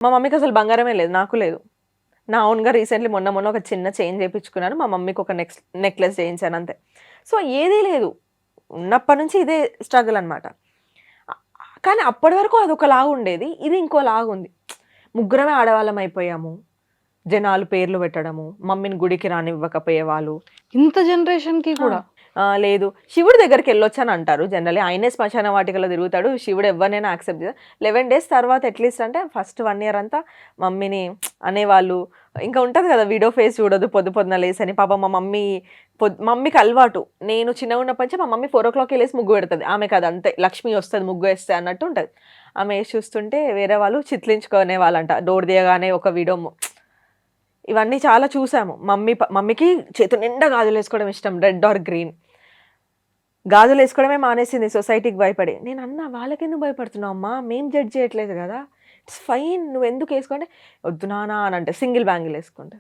మా మమ్మీకి అసలు బంగారమే లేదు. నాకు లేదు. నా ఓన్‌గా రీసెంట్‌లీ మొన్న ఒక చిన్న చైన్ చేపించుకున్నాను. మా మమ్మీకి ఒక నెక్లెస్ చేయించాను అంతే. సో, ఏదీ లేదు. ఉన్నప్పటి నుంచి ఇదే స్ట్రగుల్ అనమాట. కానీ అప్పటి వరకు అదొకలాగుండేది. ఇది ఇంకోలాగుంది. ముగ్గురమే ఆడవాళ్ళం అయిపోయాము. జనాలు పేర్లు పెట్టడము, మమ్మీని గుడికి రానివ్వకపోయేవాళ్ళు. ఇంత జనరేషన్‌కి ఆ! కూడా. లేదు. శివుడి దగ్గరికెళ్ళొచ్చని అంటారు జనరల్లీ. ఆయనే శ్మశాన వాటికలో తిరుగుతాడు. శివుడు ఎవ్వరినైనా యాక్సెప్ట్ చేస్తాడు. 11 డేస్ తర్వాత అట్‌లీస్ట్ అంటే ఫస్ట్ 1 ఇయర్ అంతా మమ్మీని అనేవాళ్ళు. ఇంకా ఉంటది కదా! విడో ఫేస్ చూడదు పొద్దున లేసని. పాపం మా మమ్మీ మమ్మీకి అలవాటు. నేను చిన్నగున్నప్పటి నుంచి మా మమ్మీ 4:00కే లేసి ముగ్గు పెడతది. ఆమెకి అదంతే లక్ష్మి వస్తది ముగ్గేస్తే అన్నట్టు ఉంటది. ఆమె ఏసి చూస్తుంటే వేరే వాళ్ళు చిట్లించుకునేవాళ్ళంట. డోర్ తీయగానే ఒక విడో ఇవన్నీ చాలా చూసాము. మమ్మీకి చేతి నిండా గాజులేసుకోవడం ఇష్టం. Red or green. గాజులేసుకోవడమే మానేసింది సొసైటీకి భయపడి. నేనన్నా వాళ్ళకెందుకు భయపడుతున్నావు అమ్మా? మేము జడ్జ్ చేయట్లేదు గదా! It's fine. నువ్వెందుకేసుకో అంటే, "వద్దు నాన్న" అనంటది. Single bangle ఏసుకుంటది.